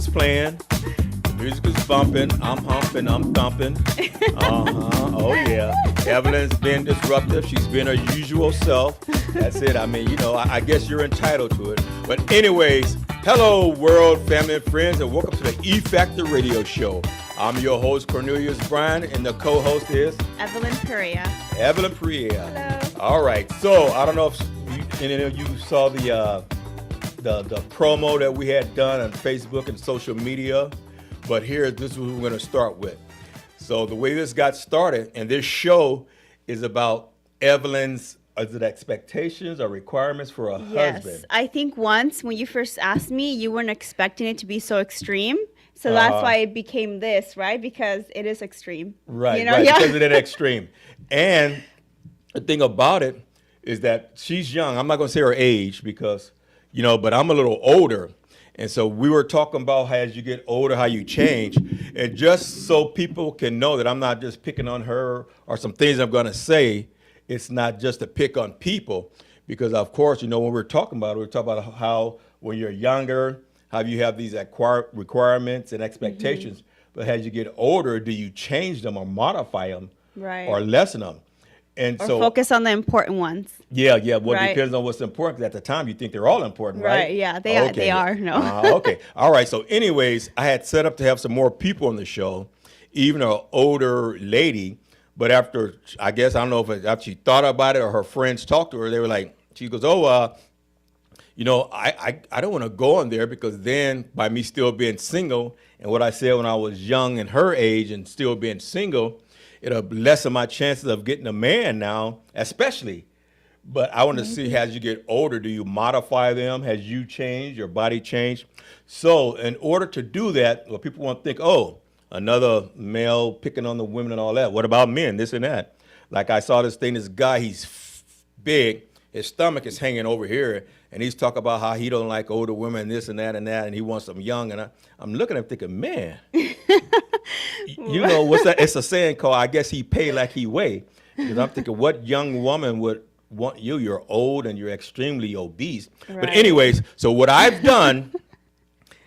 is playing. The music is bumping. I'm humping. I'm thumping. Oh, yeah. Evelyn's been disruptive. She's been her usual self. That's it. I mean, I guess you're entitled to it. But anyways, hello, world, family, and friends, and welcome to the E Factor Radio Show. I'm your host, Cornelius Bryan, and the co-host is Evelyn Perea. Evelyn Perea. Hello. All right. So I don't know if any of you saw the promo that we had done on Facebook and social media, but this is what we're going to start with. So the way this got started, and this show is about Evelyn's expectations or requirements for a husband. I think once when you first asked me, you weren't expecting it to be so extreme. So that's why it became this, right? Because it is extreme. Right, right, because of that extreme. And the thing about it is that she's young. I'm not going to say her age because, but I'm a little older. And so we were talking about how as you get older, how you change. And just so people can know that I'm not just picking on her or some things I'm going to say, it's not just to pick on people. Because, of course, when we're talking about how when you're younger, how you have these requirements and expectations. Mm-hmm. But as you get older, do you change them or modify them or lessen them? And or focus on the important ones. Yeah. Well, it depends on what's important. Because at the time, you think they're all important, right? Right, yeah. They are. No. Okay. All right. So anyways, I had set up to have some more people on the show, even an older lady. But after, I don't know if after she thought about it or her friends talked to her, they were like, she goes, I don't want to go on there because then by me still being single and what I said when I was young and her age and still being single, it'll lessen my chances of getting a man now, especially. But I want to see as you get older, do you modify them? Has you changed, your body changed? So in order to do that, well, people want to think, another male picking on the women and all that. What about men, this and that? Like I saw this guy, he's big. His stomach is hanging over here, and he's talking about how he don't like older women, this and that, and he wants them young. And I'm looking at him thinking, man, what's that? It's a saying called, I guess he pay like he weigh. Because I'm thinking, what young woman would want you? You're old and you're extremely obese. Right. But anyways, so what I've done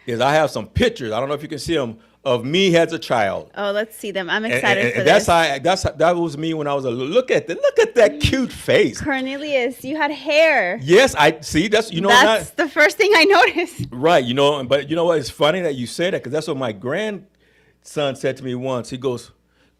is I have some pictures. I don't know if you can see them. Of me as a child. Oh, let's see them. I'm excited for this. That was me when I was a little. Look at that cute face. Cornelius, you had hair. Yes, I see. That's the first thing I noticed. Right, but you know what? It's funny that you say that because that's what my grandson said to me once. He goes,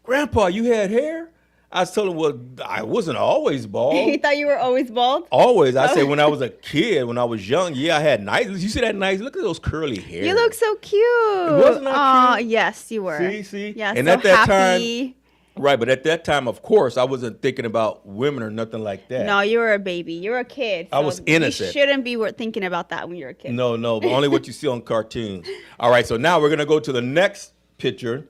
"Grandpa, you had hair?" I told him, well, I wasn't always bald. He thought you were always bald? Always. I said when I was a kid, when I was young, I had nice. You see that nice? Look at those curly hair. You look so cute. Wasn't that cute? Yes, you were. See? Yeah, and so at that happy. Time, right, but at that time, of course, I wasn't thinking about women or nothing like that. No, you were a baby. You were a kid. So I was innocent. You shouldn't be thinking about that when you're a kid. No, but only what you see on cartoons. All right, so now we're going to go to the next picture.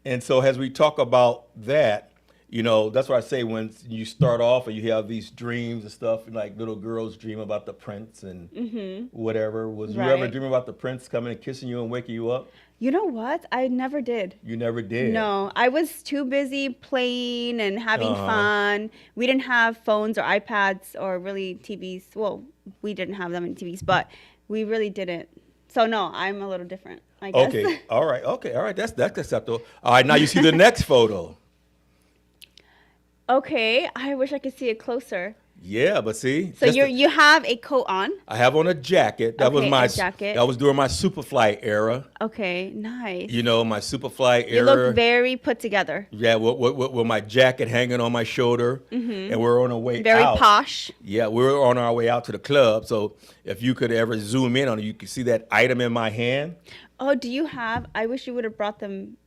And so as we talk about that, that's why I say when you start off and you have these dreams and stuff, like little girls dream about the prince and whatever. Was you ever dreaming about the prince coming and kissing you and waking you up? You know what? I never did. You never did? No, I was too busy playing and having fun. We didn't have phones or iPads or really TVs. Well, we didn't have them in TVs, but we really didn't. So no, I'm a little different, I guess. Okay, all right. That's acceptable. All right, now you see the next photo. Okay, I wish I could see it closer. Yeah, but see. So you have a coat on. I have on a jacket. That was my jacket. That was during my Superfly era. Okay, nice. My Superfly era. You look very put together. Yeah, with my jacket hanging on my shoulder, and we're on our way very out. Very posh. Yeah, we're on our way out to the club. So if you could ever zoom in on it, you could see that item in my hand. Oh, do you have? I wish you would have brought them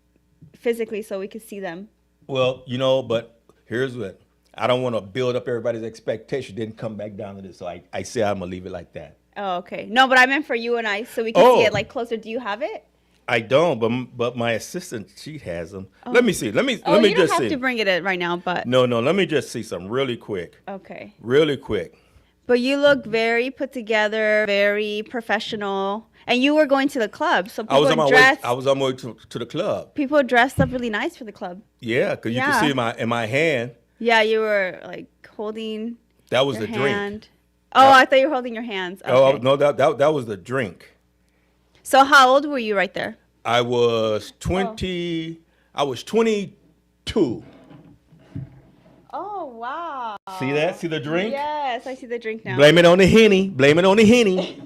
physically so we could see them. Well, but. Here's what. I don't want to build up everybody's expectation, then come back down to this. So I say I'm going to leave it like that. Oh, okay. No, but I meant for you and I so we can see it like closer. Do you have it? I don't, but my assistant, she has them. Oh. Let me see. Let me just see. You don't have to bring it in right now, but. No, let me just see some really quick. Okay. Really quick. But you look very put together, very professional. And you were going to the club, so people I was on my way to the club. People dressed up really nice for the club. Yeah, because you can see in my hand. Yeah, you were like holding. That was your the hand. drink. I thought you were holding your hands. Okay. Oh no, that was the drink. So how old were you right there? I was 20. I was 22. Oh, wow. See that? See the drink? Yes, I see the drink now. Blame it on the Henny. Blame it on the Henny.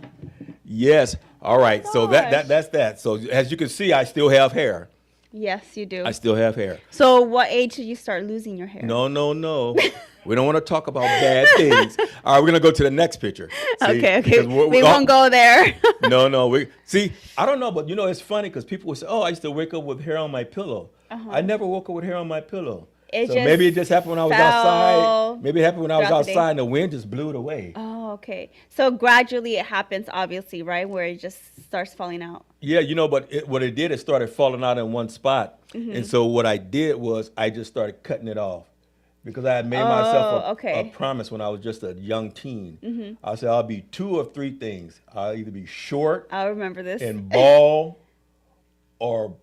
Yes. All right. So gosh. that's that. So as you can see, I still have hair. Yes, you do. I still have hair. So what age did you start losing your hair? No. We don't want to talk about bad things. All right, we're gonna go to the next picture. See? Okay. Because We won't go there. No. We see. I don't know, but it's funny because people will say, "Oh, I used to wake up with hair on my pillow." I never woke up with hair on my pillow. It So just maybe it just happened when I was fell outside. Maybe it happened when I was throughout the day. outside and the wind just blew it away. Oh, okay. So gradually it happens, obviously, right? Where it just starts falling out. Yeah, but what it did, it started falling out in one spot. And so what I did was I just started cutting it off because I had made myself a promise when I was just a young teen. I said I'll be 2 or 3 things. I'll either be short I'll remember this. and bald or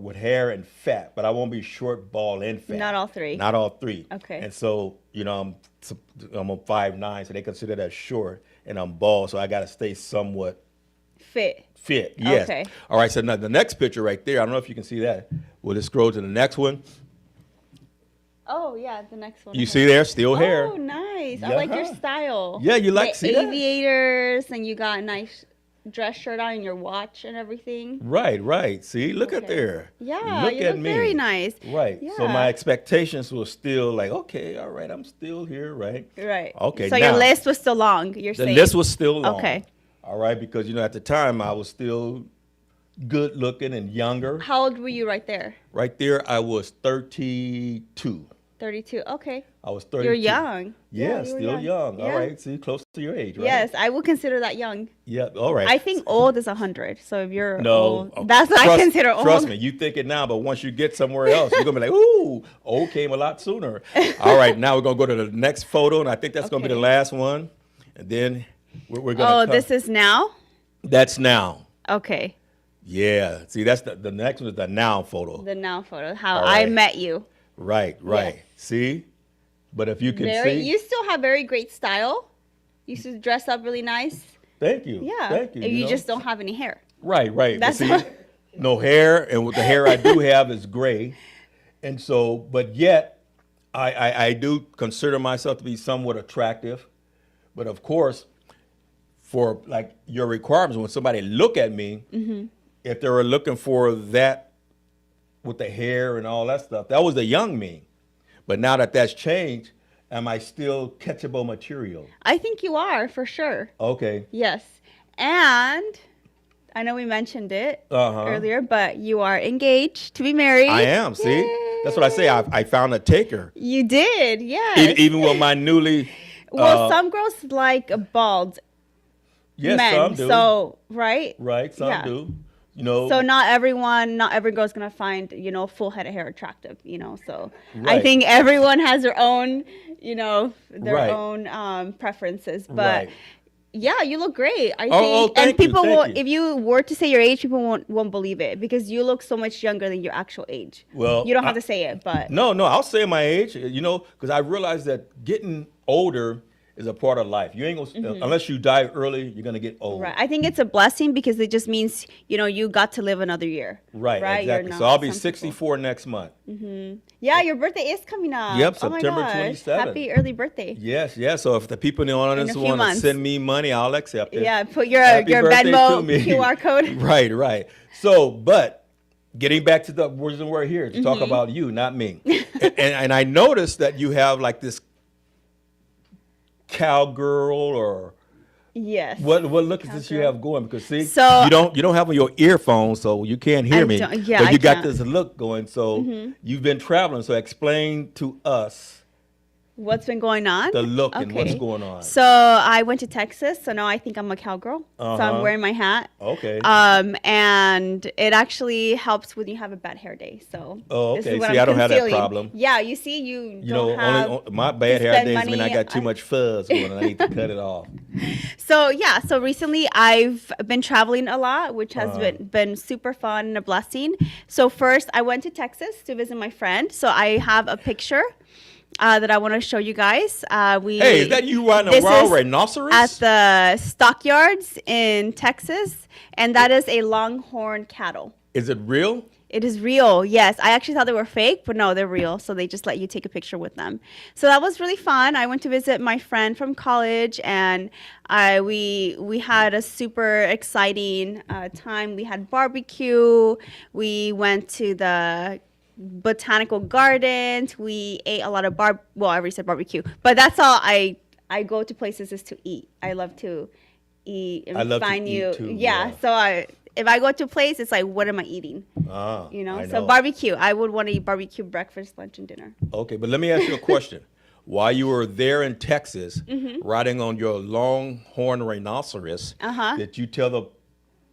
with hair and fat, but I won't be short, bald, and fat. Not all 3. Not all 3. Okay. And so, I'm a 5'9", so they consider that short, and I'm bald, so I got to stay somewhat Fit. fit. Yes. Okay. All right. So now the next picture right there. I don't know if you can see that. We'll just scroll to the next one. Oh, yeah, the next one. You see there, still hair. Oh, nice. I like your Yeah. style. Yeah, you like the see that? aviators, and you got a nice dress shirt on and your watch and everything. Right. See, look at Okay. there. Yeah, look you at look me. very nice. Right. So Yeah. my expectations were still like, okay, all right, I'm still here, right? Right. Okay, So now- your list was still long, you're The saying? list was still long. Okay. All right, because at the time I was still good looking and younger. How old were you right there? Right there, I was 32. 32. Okay. I was 32. You're young. Yeah, you were still young. All Yeah. right, see, close to your age, right? Yes, I would consider that young. Yeah, all right. I think old is 100. So if you're No, old, that's what I consider old. Trust me, you think it now, but once you get somewhere else, you're gonna be like, "Ooh, old came a lot sooner." All right, now we're gonna go to the next photo, and I think that's gonna be the Okay. last one, and then we're gonna. Oh, this is now? That's now. Okay. Yeah, see, that's the next one is the now photo. The now photo. How All I right. met you. Right. Yes. See, but if you can Very. see, You still have very great style. You used to dress up really nice. thank you. Yeah. Thank you. You know? just don't have any hair. Right. But That's see, all. no hair, and with the hair I do have is gray, and so, but yet, I do consider myself to be somewhat attractive, but of course, for like your requirements, when somebody look at me, if they were looking for that with the hair and all that stuff, that was the young me, but now that that's changed, am I still catchable material? I think you are for sure. Okay. Yes. And I know we mentioned it earlier, but you are engaged to be married. I am. See, that's what I say. I found a taker. You did, yes. Even with my newly. Well, some girls like a bald Yes, men. some do. So, right? Right, some Yeah. do. So not every girl's gonna find a full head of hair attractive. So I Right. think everyone has their own their Right. own preferences. But Right. yeah, you look great. I think, thank you, and people thank won't. you. If you were to say your age, people won't believe it because you look so much younger than your actual age. Well, You don't have to say it, but No, I'll say my age, because I realize that getting older is a part of life. You ain't gonna, unless you die early, you're gonna get old. right. I think it's a blessing because it just means you got to live another year. Right, You're exactly. not So I'll be some people. 64 next month. Yeah, your birthday is coming up. Yep, Oh my September gosh. 27th. Happy early birthday. Yes. So if the people in the audience few want to months. send me money, I'll accept it. Yeah, put your Happy birthday to Venmo me. QR code. Right. So, but getting back to the reason we're here to Mm-hmm. talk about you, not me. and I noticed that you have like this cowgirl or Yes. what look is this you Cowgirl. have going? Because see, So- you don't have on your earphones, so you can't hear I me. don't- yeah, but I you got can't. Mm-hmm. this look going. So you've been traveling. So explain to us What's been going on? the look and what's Okay. going on. So I went to Texas, so now I think I'm a cowgirl. So I'm Uh-huh. wearing my hat. Okay. And it actually helps when you have a bad hair day. So Oh, this is okay. what See, I'm I don't have that concealing. problem. Yeah, you see, you You know, don't have. only my bad hair spend days when I money got too on- much fuzz going. I need to cut it off. So yeah, so recently I've been traveling a lot, which has Uh-huh. been super fun and a blessing. So first I went to Texas to visit my friend. So I have a picture that I want to show you guys. Hey, is that you riding a This wild is rhinoceros? at the stockyards in Texas, and that is a longhorn cattle. Is it real? It is real, yes. I actually thought they were fake, but no, they're real. So they just let you take a picture with them. So that was really fun. I went to visit my friend from college, and we had a super exciting time. We had barbecue. We went to the botanical gardens. We ate a lot of well, I already said barbecue, but that's all I go to places is to eat. I love to eat and I love to find eat you. too, Yeah, yeah. so if I go to a place, it's like, what am I eating? I So barbecue. I would want to eat barbecue breakfast, lunch, and dinner. Okay, but let me ask you a question. While you were there in Texas, Mm-hmm. riding on your longhorn rhinoceros, Uh-huh. did you tell the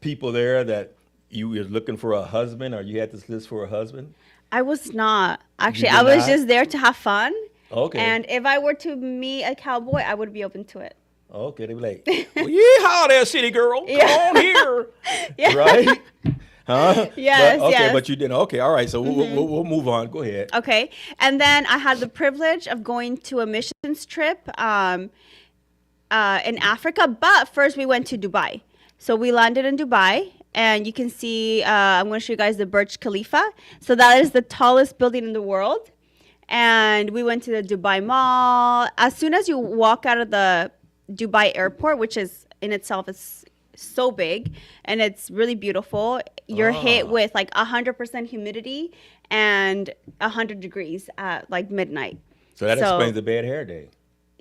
people there that you were looking for a husband, or you had this list for a husband? I was not. Actually, did I was not? just there to have fun. Okay. And if I were to meet a cowboy, I would be open to it. Okay, they be like, well, yeehaw there, city girl. Come Yeah. on here. Yeah. Right? Huh? Yes, But, okay, yes. but you didn't. Okay, all right. So we'll move on. Go ahead. Okay. And then I had the privilege of going to a missions trip in Africa. But first, we went to Dubai. So we landed in Dubai. And you can see, I'm going to show you guys the Burj Khalifa. So that is the tallest building in the world. And we went to the Dubai Mall. As soon as you walk out of the Dubai airport, which is in itself is so big and it's really beautiful, you're hit with like 100% humidity and 100 degrees at like midnight. So that explains the bad hair day.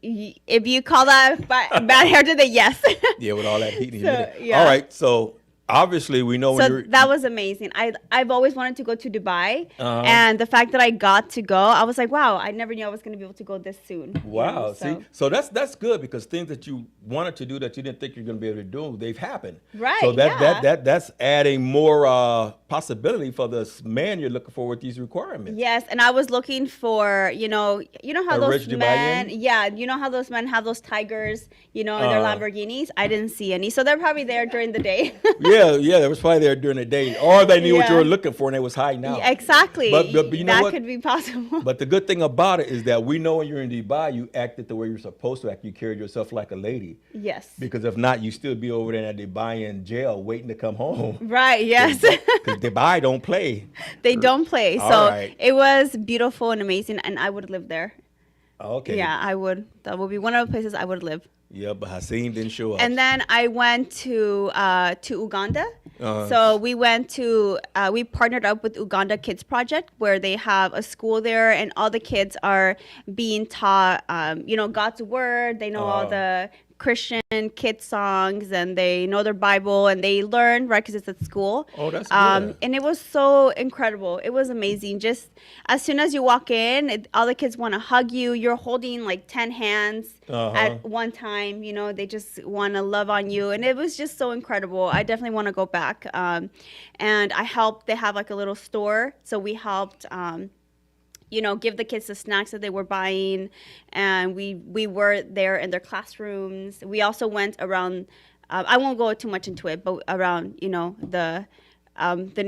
If you call that bad hair day, yes. Yeah, with all that heat and So, humidity. yeah. All right, so obviously we know when So you're... that was amazing. I've always wanted to go to Dubai, Uh-huh. and the fact that I got to go, I was like, wow, I never knew I was going to be able to go this soon. you Wow. know, See, so that's good, because things that you wanted to do that you didn't think you're going to be able to do, they've happened. Right, So yeah. that's adding more possibility for this man you're looking for with these requirements. Yes, and I was looking for, how A those rich men, Dubaian? yeah, you know how those men have those tigers, in their Lamborghinis? I didn't see any. So they're probably there during the day. Yeah, there was probably there during the day, or they knew what you Yeah. were looking for and they was hiding out. Yeah, exactly. But you know that what? could be possible. But the good thing about it is that we know when you're in Dubai, you acted the way you're supposed to act. You carried yourself like a lady. Yes. Because if not, you still be over there in Dubai in jail waiting to come home. Right, yes. Because Dubai don't play. They don't play. All So right. it was beautiful and amazing, and I would live there. Okay. Yeah, I would. That would be one of the places I would live. Yeah, but Hassim didn't show up. And then I went to Uganda. Uh-huh. So we went to we partnered up with Uganda Kids Project, where they have a school there, and all the kids are being taught, God's word. They know all the Christian kid songs, and they know their Bible, and they learn right because it's at school. Oh, that's good. And it was so incredible. It was amazing. Just as soon as you walk in, all the kids want to hug you. You're holding like 10 hands at one time. They just want to love on you, and it was just so incredible. I definitely want to go back. And I helped. They have like a little store, so we helped. Give the kids the snacks that they were buying, and we were there in their classrooms. We also went around. I won't go too much into it, but around the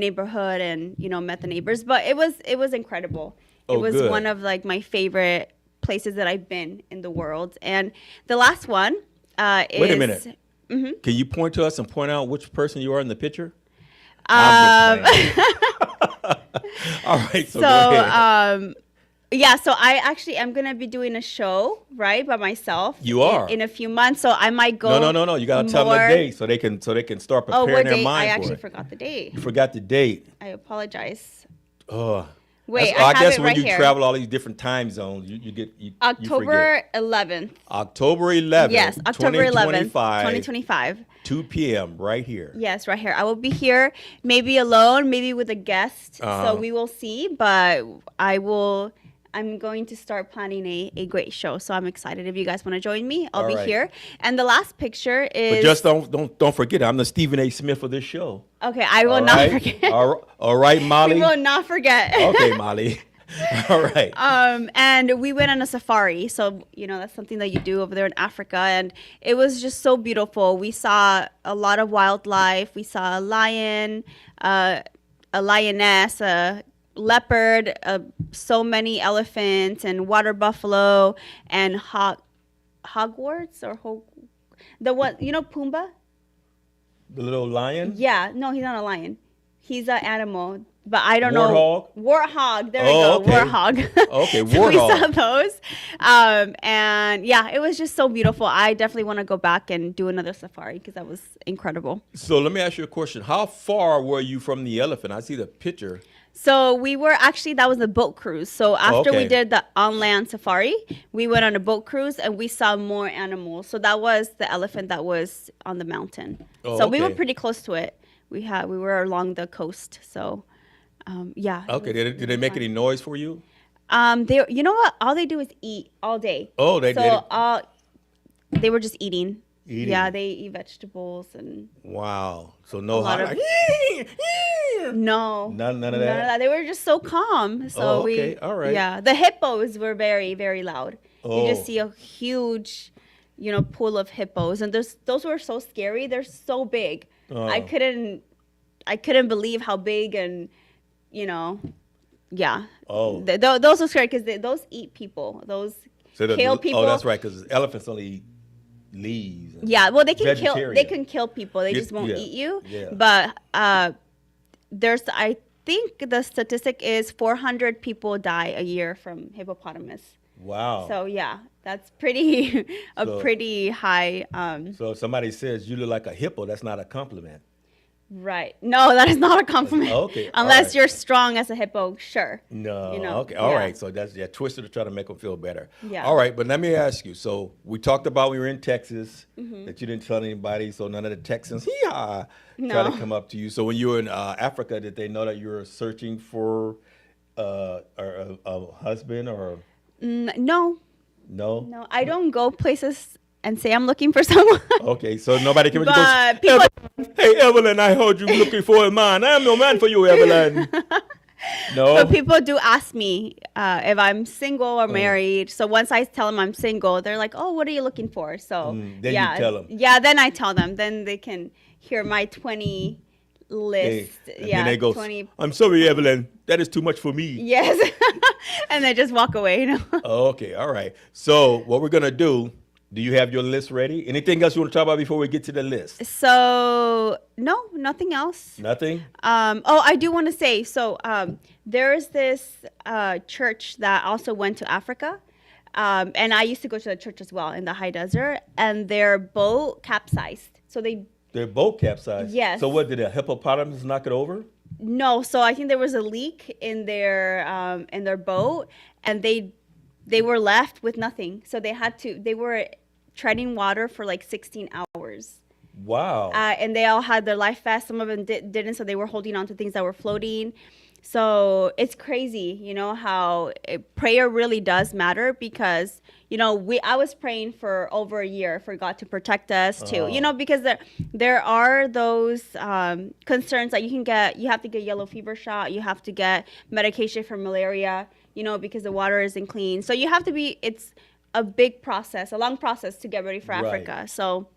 neighborhood and met the neighbors. But it was incredible. Oh, it was good. one of like my favorite places that I've been in the world. And the last one is. Wait a minute. Can you point to us and point out which person you are in the picture? Um, I'm just playing. All right, so So, go ahead. so I actually am gonna be doing a show, right, by myself. You are? in a few months, so I might go. No. You gotta tell them the more- date so they can start Oh, preparing what their date? I mind for actually it. forgot the date. You forgot the date. I apologize. Oh. Wait, I I have guess it when right you here. travel all these different time zones, you forget. October 11th. October 11th. Yes, October 11th, 2025, 2025. 2 p.m. right here. Yes, right here. I will be here, maybe alone, maybe with a guest. Uh-huh. So we will see, but I'm going to start planning a great show. So I'm excited. If you guys want to join me, I'll All be right. here. And the last picture is. But just don't forget, I'm the Stephen A. Smith of this show. Okay, I will All not right? forget. All right, Molly. We will not forget. Okay, Molly. All right. And we went on a safari. So, that's something that you do over there in Africa. And it was just so beautiful. We saw a lot of wildlife. We saw a lion, a lioness, leopard, so many elephants, and water buffalo, and hogwarts or the one, Pumbaa. The little lion. Yeah, no, he's not a lion. He's an animal, but I don't Warthog? know. Warthog. There we Oh, go. okay. Warthog. Okay, So we saw warthog. those, and yeah, it was just so beautiful. I definitely want to go back and do another safari because that was incredible. So let me ask you a question. How far were you from the elephant? I see the picture. So we were actually, that was a boat cruise. So after we Okay. did the on-land safari, we went on a boat cruise and we saw more animals. So that was the elephant that was on the mountain. Oh, So we were okay. pretty close to it. We were along the coast. So yeah. it Okay. was Did they really make fun. any noise for you? They, you know what? All they do is eat all day. Oh, they did. So they were just eating. Eating. Yeah, they eat vegetables and Wow. So no A lot hot. of- no. None of that? They were just so calm. So Oh, okay. All right. Yeah, the hippos were very, very loud. You just Oh. see a huge, pool of hippos, and those were so scary. They're so big. I couldn't believe how big and, yeah. Oh. Those are scary because those eat people. Those kill people. Oh, that's right. Because elephants only eat leaves. and- Yeah, well, they can kill. They Vegetarian. can kill people. They Yeah, just won't yeah, eat you. yeah. But I think the statistic is 400 people die a year from hippopotamus. Wow. So yeah, that's pretty So- pretty high. So if somebody says you look like a hippo, that's not a compliment. Right? No, that is not a compliment. Okay, all Unless right. you're strong as a hippo, sure. No. You know, Okay. All yeah. right. So that's twisted to try to make them feel better. Yeah. All right. But let me ask you. So we talked about we were in Texas Mm-hmm. that you didn't tell anybody. So none of the Texans try No. to come up to you. So when you were in Africa, did they know that you were searching for a husband or No, no? no, I don't go places and say I'm looking for someone. Okay. So nobody came. But people- Hey Evelyn, I heard you looking for a man. I am no man for you, Evelyn. No. But people do ask me if I'm single or married. So once I tell them I'm single, they're like, "Oh, what are you looking for?" So then you yeah, tell 'em. Yeah, then I tell them. Then they can hear my 20 list. And yeah, then they go, 20. I'm sorry, Evelyn. That is too much for me. Yes, and they just walk away. Okay, all right. So what we're gonna do you have your list ready? Anything else you want to talk about before we get to the list? So no, nothing else. Nothing? I do want to say, so there's this church that also went to Africa. And I used to go to the church as well in the high desert, and their boat capsized. So Their boat capsized. Yes. So what, did a hippopotamus knock it over? no, so I think there was a leak in their boat, and they were left with nothing. So they were treading water for like 16 hours. Wow. And they all had their life vests. Some of them didn't, so they were holding on to things that were floating. So it's crazy, how prayer really does matter because, I was praying for over a year for God to protect us too, because there are those concerns that you have to get yellow fever shot, you have to get medication for malaria, because the water isn't clean. So you have to it's a big process, a long process to get ready for Right. Africa. So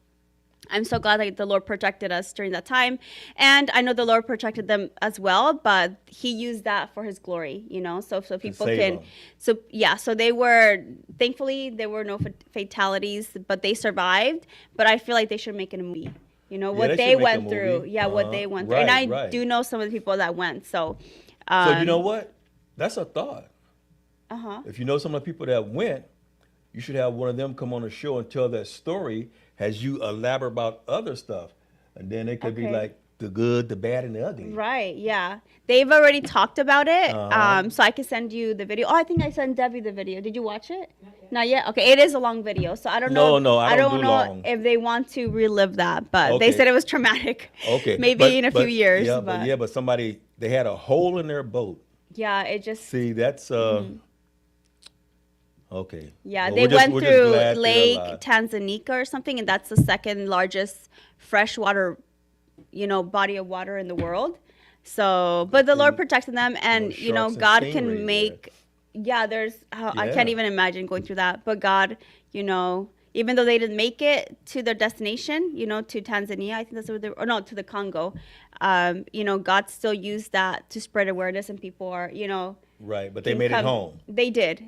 I'm so glad that the Lord protected us during that time. And I know the Lord protected them as well, but he used that for his glory, so people save can, them. so thankfully there were no fatalities, but they survived. But I feel like they should make it a movie, what they they should make a went through. movie. Yeah, what they went through. And I Right. do know some of the people that went. So So you know what? That's a thought. Uh-huh. If you know some of the people that went, you should have one of them come on the show and tell that story as you elaborate about other stuff. And then it could be Okay. like the good, the bad, and the ugly. Right, yeah. They've already talked about it. Uh-huh. So I can send you the video. Oh, I think I sent Debbie the video. Did you watch it? Not yet. Okay, it is a long video. So I don't know. No, I don't do know long. if they want to relive that, but Okay. they said it was traumatic. Okay. Maybe in a few years. Yeah, but but somebody, they had a hole in their boat. yeah, it just See, that's okay. yeah, Well, they went we're just through glad they're Lake alive. Tanganyika or something, and that's the second largest freshwater, body of water in the world. So, but the Lord protected them, and sharks and God stingrays can there. make. Yeah, there's. I Yeah. can't even imagine going through that, but God, even though they didn't make it to their destination, to Tanzania, I think that's what or no, to the Congo, God still used that to spread awareness, and people are, Right, but they made it home. They did.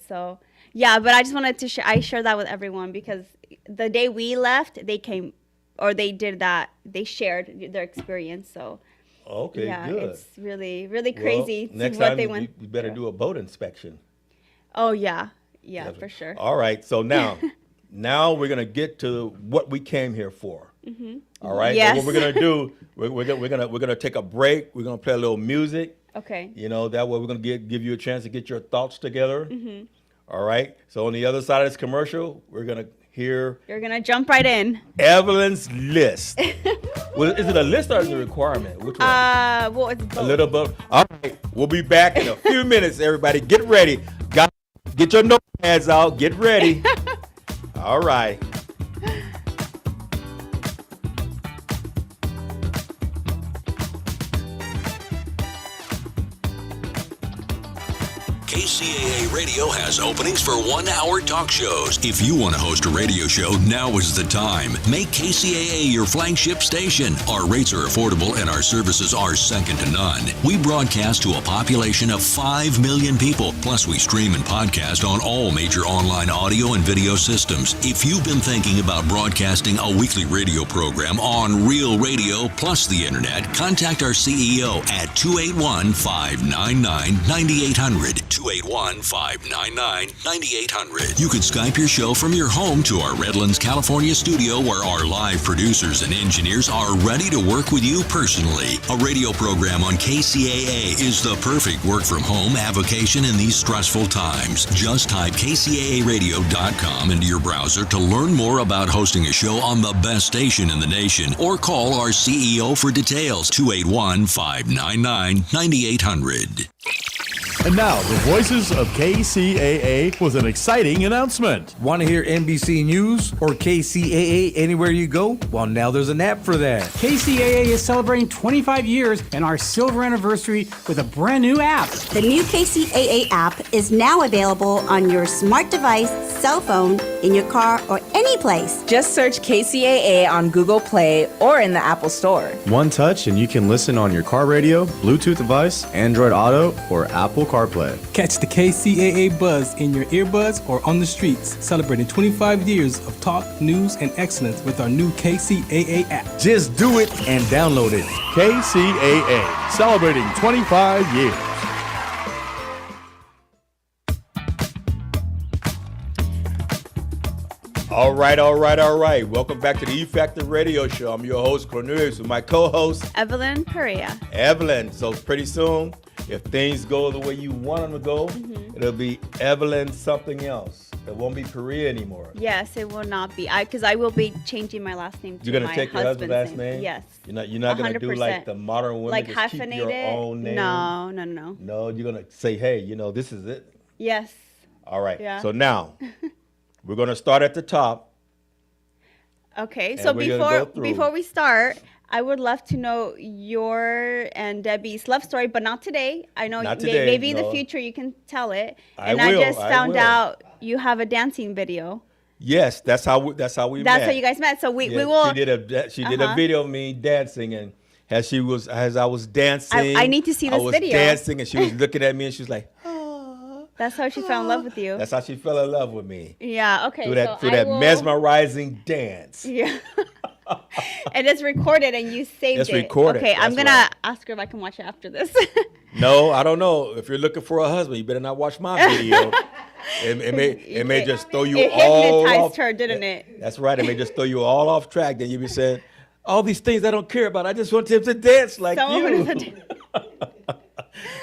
So, yeah, but I just wanted to I share that with everyone because the day we left, they came, or they did that. They shared their experience. So, Okay, yeah, good. it's really, really crazy Well, next what time they went. you better do a boat inspection. Oh, yeah, for sure. All right, so now we're gonna get to what we came here for. All right. Yes. So what we're gonna do, we're gonna take a break. We're gonna play a little music. Okay. That way we're gonna give you a chance to get your thoughts together. All right. So on the other side of this commercial, we're gonna hear You're going to jump right in. Evelyn's list. Well, is it a list or is it a requirement? Which one? Well, it's both. A little bit. All right. We'll be back in a few minutes. Everybody, get ready. Get your notepads out. Get ready. All right. KCAA Radio has openings for 1-hour talk shows. If you want to host a radio show, now is the time. Make KCAA your flagship station. Our rates are affordable and our services are second to none. We broadcast to a population of 5 million people. Plus, we stream and podcast on all major online audio and video systems. If you've been thinking about broadcasting a weekly radio program on Real Radio plus the internet, contact our CEO at 281-599-9800. 281-599-9800. You can Skype your show from your home to our Redlands, California studio where our live producers and engineers are ready to work with you personally. A radio program on KCAA is the perfect work from home avocation in these stressful times. Just type kcaaradio.com into your browser to learn more about hosting a show on the best station in the nation or call our CEO for details. 281-599-9800. And now, the voices of KCAA with an exciting announcement. Want to hear NBC News or KCAA anywhere you go? Well, now there's an app for that. KCAA is celebrating 25 years and our silver anniversary with a brand new app. The new KCAA app is now available on your smart device, cell phone, in your car, or any place. Just search KCAA on Google Play or in the Apple Store. One touch and you can listen on your car radio, Bluetooth device, Android Auto, or Apple CarPlay. Catch the KCAA buzz in your earbuds or on the streets, celebrating 25 years of talk, news, and excellence with our new KCAA app. Just do it and download it. KCAA, celebrating 25 years. All right. Welcome back to the E Factor Radio Show. I'm your host, Cornelius, with my co-host, Evelyn Perea. Evelyn. So pretty soon, if things go the way you want them to go, it'll be Evelyn something else. It won't be Perea anymore. Yes, it will not be. Because I will be changing my last name to You're gonna my take your husband's last name? Yes. You're not gonna do like the modern women, like just hyphenate keep your own name. No. No, you're gonna say, hey, this is it. Yes. All right. Yeah. So now we're gonna start at the top. Okay. And So we're gonna go through. before we start, I would love to know your and Debbie's love story, but not today. I know Not today, maybe in the no. future you can tell it. I And will, I just I found will. out you have a dancing video. Yes, that's how we met. That's how you guys met. So we Yeah, will. She did a video of me dancing, and as I was dancing, I need to see this I was video. dancing, and she was looking at me, and she was like, That's how she fell in love with you. that's how she fell in love with me Yeah. Okay. through that so I will, mesmerizing dance. Yeah. And it's recorded and you saved It's it. recorded, Okay, I'm that's gonna right. ask her if I can watch it after this. No, I don't know. If you're looking for a husband, you better not watch my video. It may just throw you It all hypnotized off. her, didn't it? That's right. It may just throw you all off track. Then you'll be saying, all these things I don't care about. I just want him to dance like Someone you. who's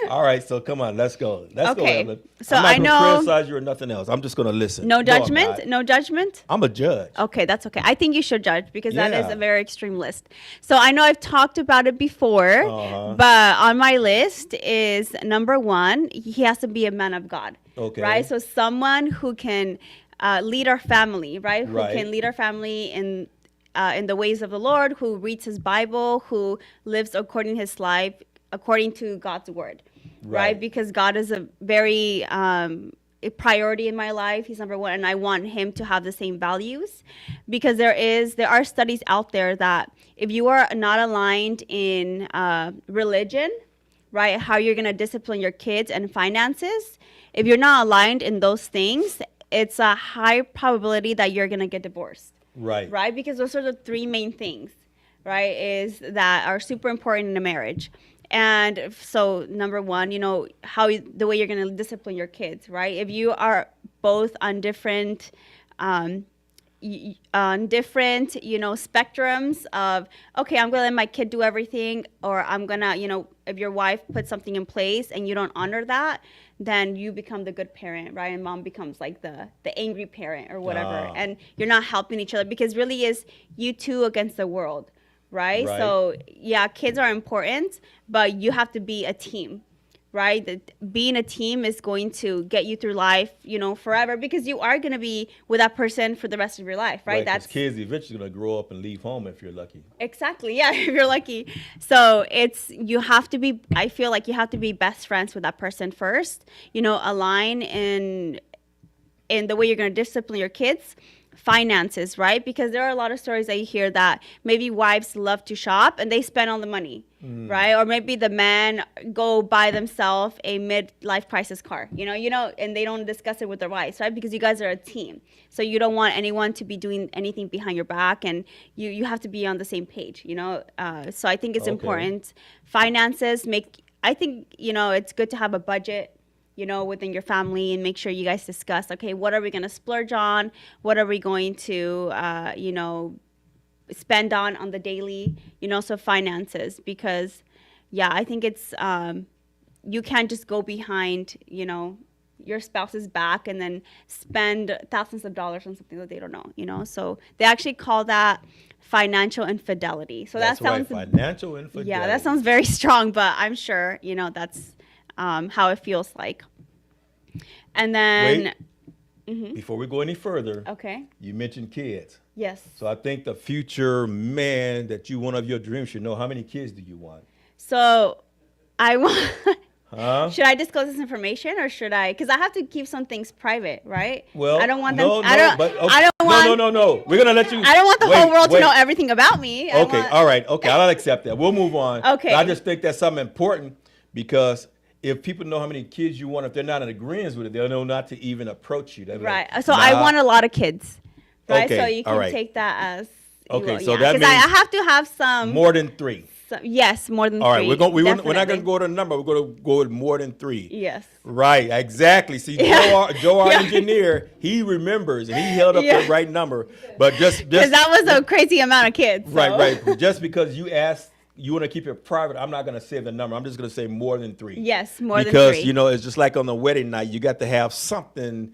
All right, so come on, let's go. Let's go, Okay, Evelyn. so I'm not I gonna know- criticize you or nothing else. I'm just gonna listen. No I'm judgment. not. No judgment. I'm a judge. Okay, that's okay. I think you should judge because that is Yeah. a very extreme list. So I know I've talked about it before, Uh-huh. but on my list is number one, he has to be a man of God. Okay. Right? So someone who can lead our family, right? Who Right. can lead our family in the ways of the Lord, who reads his Bible, who lives according to his life, according to God's word. Right? Right. Because God is a very a priority in my life. He's number one, and I want him to have the same values, because there are studies out there that if you are not aligned in religion, right, how you're gonna discipline your kids and finances, if you're not aligned in those things, it's a high probability that you're gonna get divorced. Right, because those are the three main things, right, is that are super important in a marriage. And so number one, the way you're going to discipline your kids, right? If you are both on different spectrums of, okay, I'm going to let my kid do everything, or I'm going to, if your wife puts something in place and you don't honor that, then you become the good parent, right? And mom becomes like the angry parent or whatever. And you're not helping each other, because really is you two against the world. Right? So, yeah, kids are important, but you have to be a team, right? Being a team is going to get you through life, forever, because you are going to be with that person for the rest of your life, right? That's kids eventually going to grow up and leave home if you're lucky. Exactly. Yeah, if you're lucky. So I feel like you have to be best friends with that person first, align in the way you're going to discipline your kids. Finances, right? Because there are a lot of stories that you hear that maybe wives love to shop and they spend all the money, right? Or maybe the men go buy themselves a midlife crisis car, and they don't discuss it with their wives, right? Because you guys are a team. So you don't want anyone to be doing anything behind your back, and you have to be on the same page, So I think it's important. Finances I think, it's good to have a budget, within your family, and make sure you guys discuss, okay, what are we going to splurge on? What are we going to, spend on the daily, so finances, because, yeah, I think it's, you can't just go behind, your spouse's back and then spend thousands of dollars on something that they don't know, so they actually call that financial infidelity. So That's that sounds right, financial infidelity. Yeah, that sounds very strong, but I'm sure, that's how it feels like. And then before we go any further, okay, you mentioned kids. Yes. So I think the future man that one of your dreams should know, how many kids do you want? So I want should I disclose this information, or should I, because I have to keep some things private, right? Well, I don't want no. We're gonna let you. I don't want the whole world to know everything about me. All right. I'll accept that. We'll move on. Okay. But I just think that's something important, because if people know how many kids you want, if they're not in agreement with it, they'll know not to even approach you. Right. So I want a lot of kids. Right. Okay. So you can right. take that as. Okay. Will, so yeah. that means I have to have some. More than 3. Yes, more than 3. All right. We're not going to go to a number. We're going to go with more than 3. Yes. Right. Exactly. See, Joe, our engineer, he remembers, and he held up the right number. But just because that was a crazy amount of kids. So. Right. But just because you asked. You want to keep it private, I'm not going to say the number. I'm just going to say more than 3. Yes, more than 3. Because, it's just like on the wedding night, you got to have something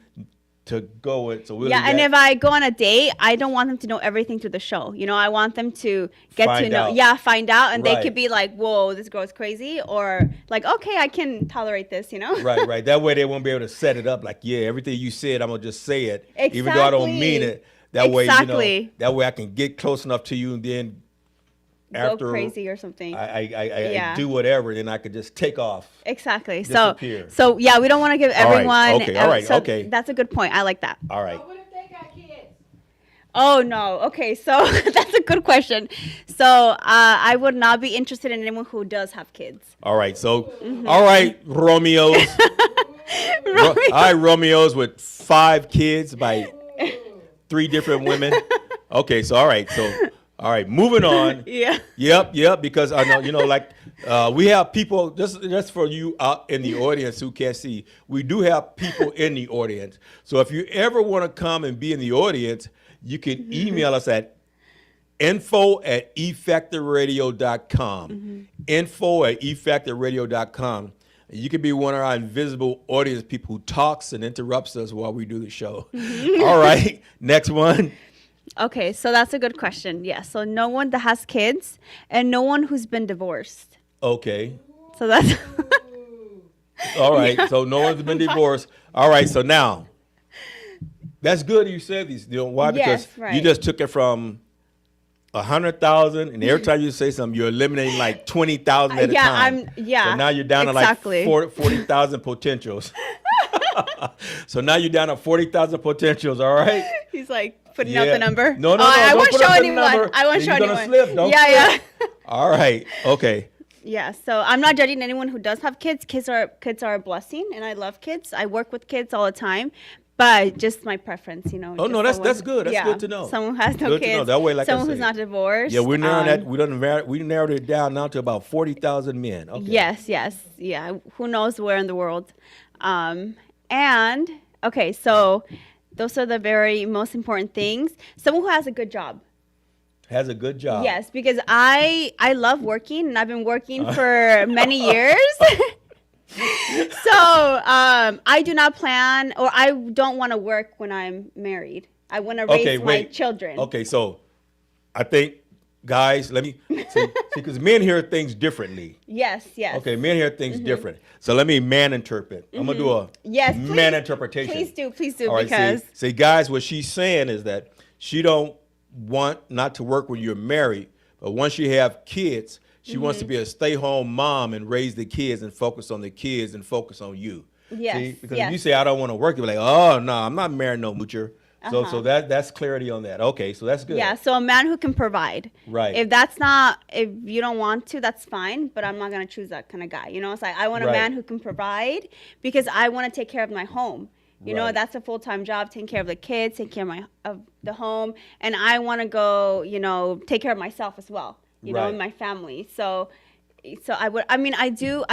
to go with. So and if I go on a date, I don't want them to know everything through the show. I want them to get to know. Yeah, find out. And they could be like, whoa, this girl is crazy. Or like, okay, I can tolerate this, Right. That way they won't be able to set it up like, yeah, everything you said, I'm going to just say it. Exactly. Even though I don't mean it. That way, exactly. That way I can get close enough to you, and then go crazy or something. I do whatever, then I could just take off. Exactly. Disappear. So yeah, we don't want to give everyone. All right. Okay. That's a good point. I like that. All right. What if they got kids? Oh no. Okay. So that's a good question. So I would not be interested in anyone who does have kids. All right. So, all right, Romeos. All right, Romeos with 5 kids by 3 different women. Okay. So all right. So. All right, moving on. Yeah. Yep. Because I know, we have people just for you out in the audience who can't see. We do have people in the audience. So if you ever want to come and be in the audience, you can email us at info@efactorradio.com. Info@efactorradio.com. You can be one of our invisible audience people who talks and interrupts us while we do the show. All right, next one. Okay, so that's a good question. Yeah, so no one that has kids and no one who's been divorced. Okay. So that's... All right, so no one's been divorced. All right, so now, that's good you said these. Why? Because you just took it from 100,000, and every time you say something, you're eliminating like 20,000 at a time. So now you're down to like 40,000 potentials. So now you're down to 40,000 potentials, all right? He's like putting out the number. No, I don't won't put show up the anyone. number. I won't show You're anyone. gonna slip. Don't Yeah, slip. All right. Okay. Yeah, so I'm not judging anyone who does have kids. Kids are a blessing, and I love kids. I work with kids all the time, but just my preference, you know. Oh, just no, that's someone- good. That's good to know. Someone who has no Good to know. kids. That way, like I someone who's say. not divorced. Yeah, we narrowed that. We narrowed it down now to about 40,000 men. Okay. Yes, yeah. Who knows where in the world? And okay, so those are the very most important things. Someone who has a good job. Has a good job. Yes, because I love working, and I've been working for many years. So I do not plan, or I don't want to work when I'm married. I want to raise my children. Okay, so I think, guys, let me see, because men hear things differently. Yes. Okay, men hear things different. So let me man interpret. I'm gonna do a man interpretation. Please do, All right, because see, guys, what she's saying is that she don't want not to work when you're married, but once you have kids, she wants to be a stay-home mom and raise the kids and focus on the kids and focus on you. Yes, See? Because yes. if you say I don't want to work, you're like, oh no, I'm not marrying no moocher. So that's clarity on that. Okay, so that's good. yeah, so a man who can provide. Right. If you don't want to, that's fine, but I'm not gonna choose that kind of guy. You know, it's like I want a Right. man who can provide because I want to take care of my home. You know, Right. that's a full-time job, taking care of the kids, taking care of the home, and I want to go, you know, take care of myself as well. You know, Right. and my family. So I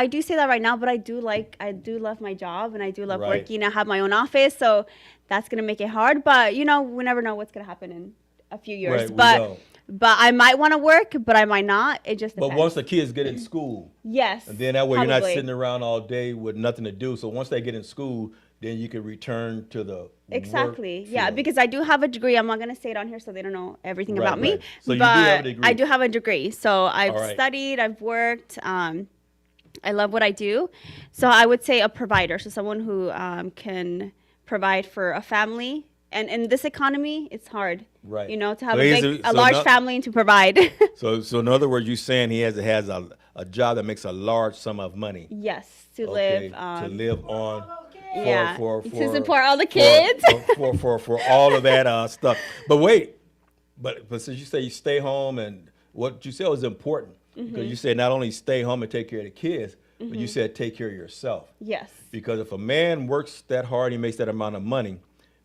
do say that right now, but I do love my job, and I do love Right. working. I have my own office, so that's gonna make it hard. But you know, we never know what's gonna happen in a few years. Right, we don't. But I might want to work, but I might not. It just depends. But once the kids get in school, yes, and then that way you're not probably. sitting around all day with nothing to do. So once they get in school, then you can return to the Exactly. work Yeah, field. because I do have a degree. I'm not going to say it on here so they don't know everything Right, about me. right. So you do but have a degree. I do have a degree. So I've All right. studied, I've worked. I love what I do. So I would say a provider. So someone who can provide for a family. And in this economy, it's hard. Right. You know, to have So a large family and to provide. So in other words, you're saying he has a job that makes a large sum of money. Yes, to Okay, live. to live on. Yeah, For to support all the kids. For all of that stuff. But wait, but since you say you stay home, and what you said was important, because you said not only stay home and take care of the kids, but you said take care of yourself. Yes. Because if a man works that hard, he makes that amount of money.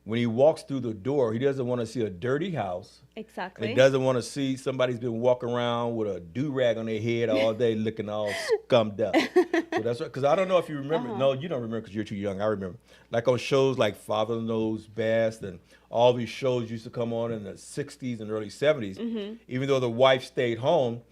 When he walks through the door, he doesn't want to see a dirty house. Exactly. And he doesn't want to see somebody's been walking around with a do-rag on their head all day looking all scummed up. So that's right. Because I don't know if you remember. No, you don't remember because you're too young. I remember. Like on shows like Father Knows Best and all these shows used to come on in the 60s and early 70s. Even though the wife stayed home,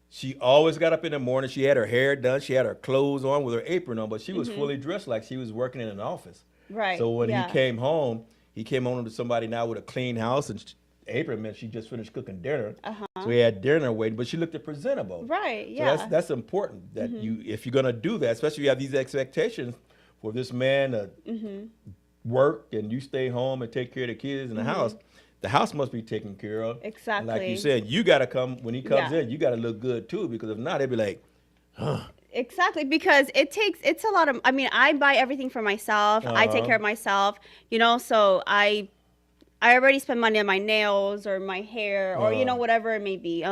she always got up in the morning. She had her hair done. She had her clothes on with her apron on, but she was fully dressed like she was working in an office. Right. So when yeah. he came home to somebody now with a clean house, and apron meant she just finished cooking dinner. So he had dinner waiting, but she looked presentable. Right. So Yeah. that's important that if you're gonna do that, especially if you have these expectations for this man to work and you stay home and take care of the kids in the house must be taken care of. Exactly. And like you said, you gotta come when he comes Yeah. in, you gotta look good too, because if not, they'd be like, Exactly, because it's a lot of, I mean, I buy everything for myself. I take care of myself, you know, so I already spend money on my nails or my hair or, you know, whatever it may be,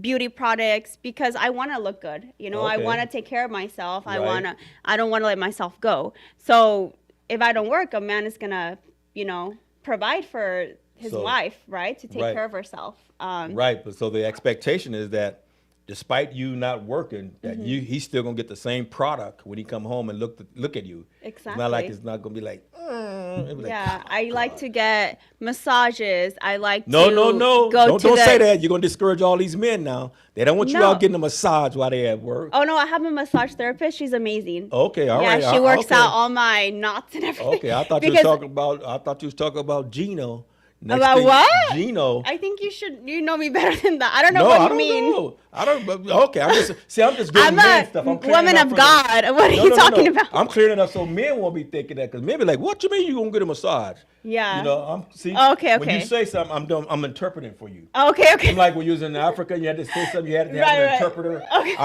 beauty products, because I want to look good. You know, I Okay. want to take care of myself. Right. I don't want to let myself go. So if I don't work, a man is going to, you know, provide for his So- wife, right? To take Right. care of herself. right. But so the expectation is that despite you not working, that he's still gonna get the same product when he come home and look at you. It's not like Exactly. it's not gonna be like, it'll be like, Yeah, I like to get massages. I like no, to no. go Don't say that. You're gonna discourage all these men now. They don't want you No. out getting a massage while they at work. Oh no, I have a massage therapist. She's amazing. Okay, all right. Yeah, she works okay. out all my knots and everything. Okay, I thought you was talking about Gino. Next About thing- what? Gino. I think you know me better than that. I don't know No, what I you don't mean. know. I don't. Okay, I'm just getting I'm men a stuff. I'm clearing woman it up of for God. What are you talking about? I'm clearing it up so men won't be thinking that, because men be like, "What you mean you gonna get a massage?" Yeah. You know, I'm see. Oh, okay, When you okay. say something, I'm interpreting for you. Okay, okay. I'm like when you was in Africa, you had to say something, you had to have Right, an right. interpreter. Okay.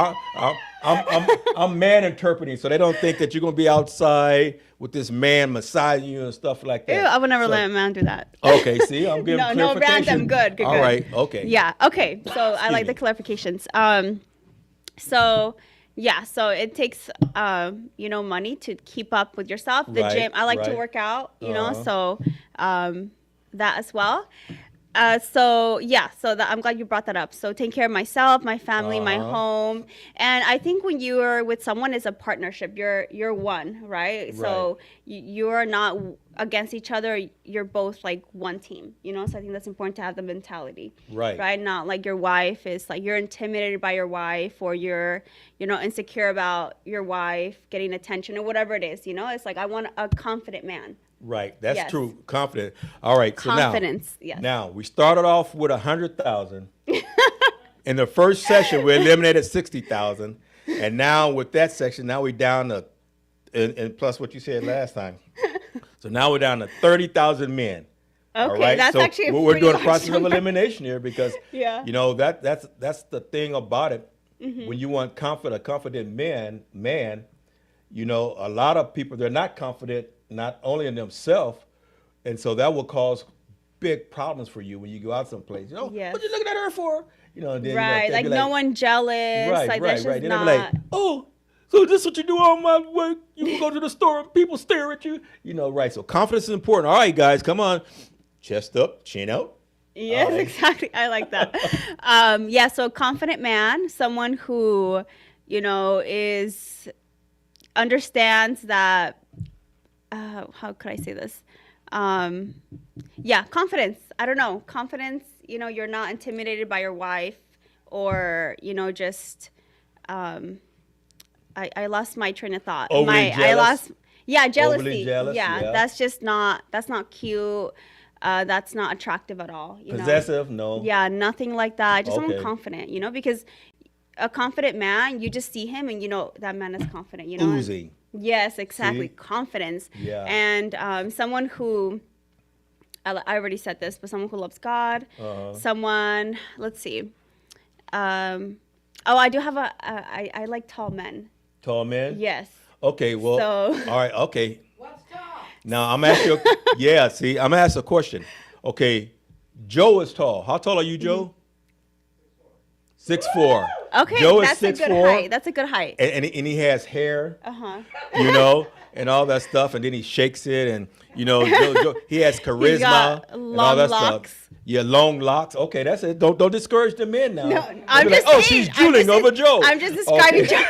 I'm man interpreting, so they don't think that you're gonna be outside with this man massaging you and stuff like that. Ew, I would never So- let a man do that. Okay, see, I'm giving No clarification. random. Good. All right, okay. Yeah. Okay. So I like me. the clarifications. So yeah. So it takes money to keep up with yourself. The Right, gym. I like to right. work out. You know. Uh-huh. So that as well. So I'm glad you brought that up. So taking care of myself, my family, my Uh-huh. home, and I think when you're with someone, it's a partnership. You're one, right? So you're not against each other. You're both like one team, you know. So I think that's important to have the mentality, Right. Not like your wife is like you're intimidated by your wife, or you're insecure about your wife getting attention or whatever it is. You know, it's like I want a confident man. Right, that's Yes. true. Confident. All right, so Confidence, yes. Now we started off with 100,000. In the first session, we eliminated 60,000, and now with that section, now we're down to, and plus what you said last time. So now we're down to 30,000 men. All Okay, right? that's so actually a we're pretty doing a large process of number. elimination here because Yeah. you know that's the thing about it. Mm-hmm. When you want a confident man, you know, a lot of people they're not confident not only in themselves, and so that will cause big problems for you when you go out someplace. You know, Yes. what you looking at her for? You know, and then, Right, you know, like they'll be no one jealous. Right, like right, that's right. just Then not. they'll be like, oh, so this what you do all my work? You can go to the store and people stare at you. You know, right. So confidence is important. All right, guys, come on. Chest up, chin out. Yes, All right. exactly. I like that. So confident man, someone who, understands that. How could I say this? Confidence. I don't know. Confidence. You're not intimidated by your wife, or just. I lost my train of thought. Overly I jealous? lost. Yeah, jealousy. Overly jealous, yeah. That's not cute. That's not attractive at all. Possessive, no. Yeah, nothing like that. Just someone Okay. confident, because a confident man, you just see him and that man is confident, Oozing. Yes, exactly. See? Confidence. Yeah. And someone who, I already said this, but someone who loves God. Uh-huh. Someone, let's see. I do have I like tall men. Tall men? Yes. Okay, well, So- all right, okay. Now, I'm asking you, I'm going to ask a question. Okay, Joe is tall. How tall are you, Joe? 6'4". Okay, Joe is that's a good 6'4", height. That's a good height. and he has hair, Uh-huh. and all that stuff, and then he shakes it, and, Joe, he has charisma got and all that long locks. stuff. Yeah, long locks. Okay, that's it. Don't discourage the men now. No, They'll I'm be just like, oh, saying, she's drooling over Joe. I'm just describing Okay.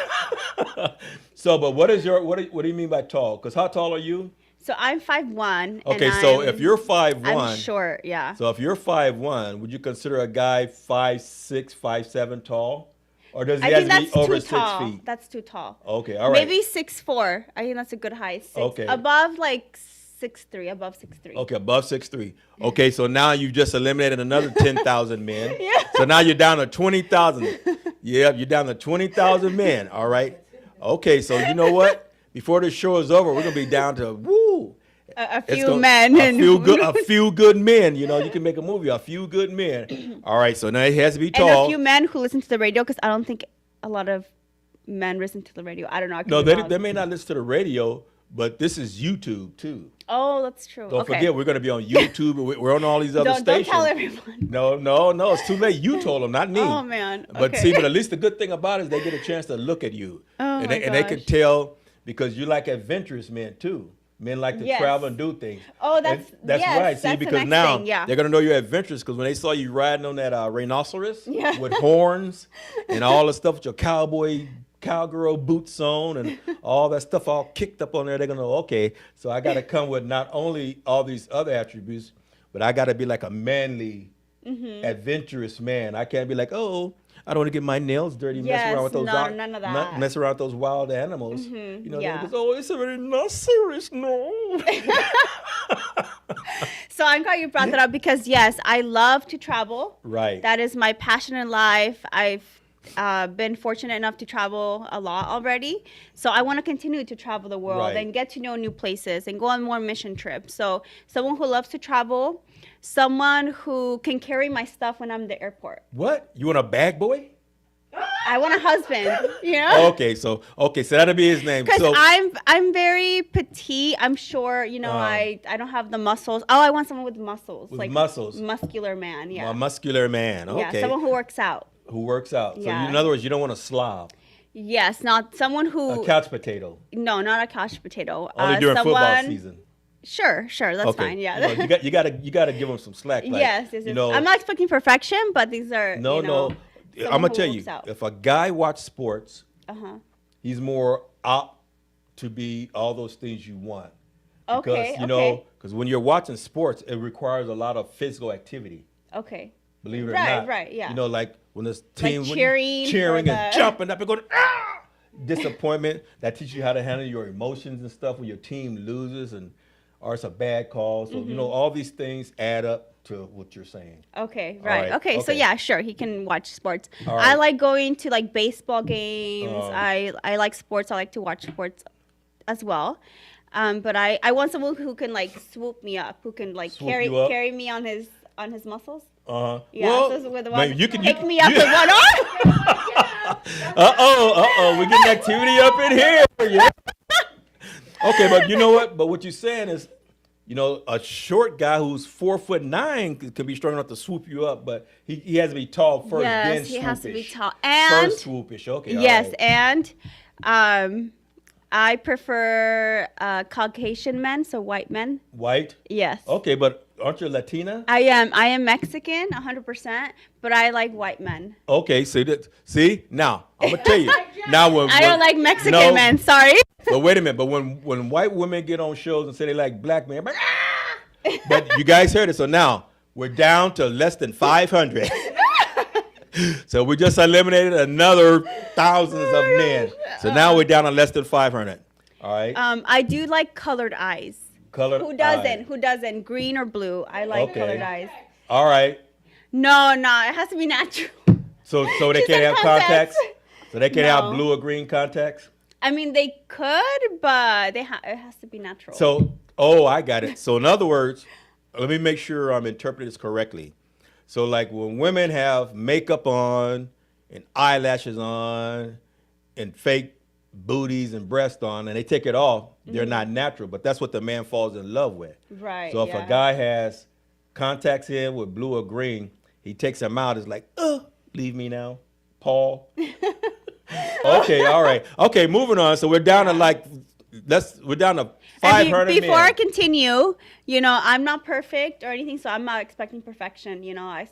Joe. So, but what do you mean by tall? Because how tall are you? So I'm 5'1". Okay, and so if you're 5'1", I'm short, yeah. So if you're 5'1", would you consider a guy 5'6", 5'7" tall, or does he I have think to be that's over too 6 tall. feet? That's too tall. Okay, all right. Maybe 6'4". I think that's a good height. Okay. Above like 6'3", above 6'3". Okay, above 6'3". Okay, so now you've just eliminated another 10,000 men. Yeah. So now you're down to 20,000. Yeah, you're down to 20,000 men. All right. Okay, so you know what? Before this show is over, we're gonna be down to A it's few gonna- men. a few good men. You can make a movie. A few good men. All right, so now it has to be And tall. a few men who listen to the radio, because I don't think a lot of men listen to the radio. I don't know. I could No, be they wrong. may not listen to the radio, but this is YouTube too. Oh, that's true. Don't okay. forget, we're going to be on YouTube. We're on all these other Don't stations. tell everyone. No, it's too late. You told them, not me. Oh, man. But Okay. see, but at least the good thing about it is they get a chance to look at you. Oh, and my they can gosh. tell because you like adventurous men too. Men like to Yes. travel and do things. Oh, And that's- that's yes, right. See, that's the because next now thing, yeah. they're gonna know you're adventurous because when they saw you riding on that rhinoceros Yeah. with horns and all the stuff with your cowgirl boots on and all that stuff all kicked up on there, they're gonna know, okay, so I gotta come with not only all these other attributes, but I gotta be like a manly, Mm-hmm. adventurous man. I can't be like, oh, I don't want to get my nails dirty, mess Yes, around with those no, none of that. mess around with those wild animals. yeah. Because, oh, it's a rhinoceros, no. So I'm glad you brought that up because, yes, I love to travel. Right. That is my passion in life. I've been fortunate enough to travel a lot already. So I want to continue to travel the world Right. and get to know new places and go on more mission trips. So someone who loves to travel, someone who can carry my stuff when I'm at the airport. What? You want a bag boy? I want a husband, you know? Okay, so that'll be his name. Because So I'm very petite. I'm short. You know, I don't have the muscles. Oh, I want someone with muscles. With like muscles. muscular man. Yeah. a muscular man. Yeah. Okay. Someone who works out. Who works out. So Yeah. in other words, you don't want a slob, Yes, not someone who. a couch potato. No, not a couch potato. Only during football someone- season. Sure, that's Okay. fine. Yeah. You gotta give him some slack. Like, yes. You know, I'm not expecting perfection, but these are. No, you know, no. someone I'm gonna who tell you, works out. if a guy watch sports, Uh-huh. he's more apt to be all those things you want. Because, Okay. you know, because when you're watching sports, it requires a lot of physical activity. Okay. Believe it or Right, not. right, yeah. You know, like when this team when cheering cheering for and the- jumping up and going, ah! Disappointment. That teaches you how to handle your emotions and stuff when your team loses and or it's a bad call. So, you know, all these things add up to what you're saying. Okay, All right. right, Okay, so okay. yeah, sure, he can watch sports. All I right. like going to like baseball games. I like sports. I like to watch sports as well. But I want someone who can like swoop me up, who can like Swoop you up? carry me on his muscles. Uh-huh. Yeah, Well, so with the man, one, you can pick me up with one arm. we're getting activity up in here. Yeah. Okay, but you know what? But what you're saying is, you know, a short guy who's 4'9" can be strong enough to swoop you up, but he has to be tall first. then Yes, he has to be swoopish. tall. And First swoopish. Okay. all yes, right. and I prefer Caucasian men, so white men. White. Yes. Okay, but aren't you Latina? I am Mexican, 100%, but I like white men. Okay, see now I'm gonna tell you now when I don't like Mexican no, men. Sorry. But wait a minute. But when white women get on shows and say they like black men, I'm like, ah! But you guys heard it. So now we're down to less than 500. So we just eliminated another thousands of men. So now we're down to less than 500. All right. I do like colored eyes. Colored Who doesn't? eyes. Who doesn't? Green or blue? I like Okay. colored eyes. All right. No, it has to be natural. So they She can't said have contacts. contacts. So they can't have No. blue or green contacts. I mean, they could, but it has to be natural. So, I got it. So, in other words, let me make sure I'm interpreting this correctly. So, like when women have makeup on and eyelashes on and fake booties and breasts on and they take it off, they're not natural, but that's what the man falls in love with. Right. So, if yeah. a guy has contacts in with blue or green, he takes them out, it's like, leave me now, Paul. Okay, all right. Okay, moving on. So we're down to we're down to 500 Before men. I continue, you know, I'm not perfect or anything, so I'm not expecting perfection. You know,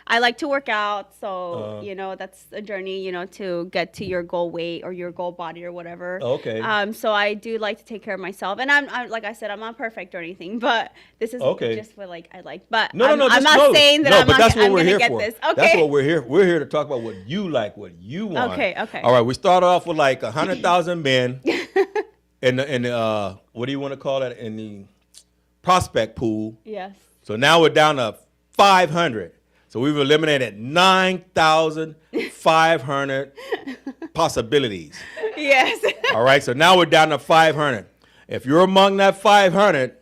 I like to work out, so you know, that's a journey, you know, to get to your goal weight or your goal body or whatever. Okay. So I do like to take care of myself, and I'm like I said, I'm not perfect or anything, but this is Okay. just what like I like. But No, I'm just not know. saying that no, I'm but not. that's what I'm we're gonna here get for. this. Okay. That's what we're here. We're here to talk about what you like, what you want. Okay. All right. We start off with like 100,000 men in the what do you want to call that, in the prospect pool. Yes. So now we're down to 500. So we've eliminated 9,500 possibilities. Yes. All right. So now we're down to 500. If you're among that 500,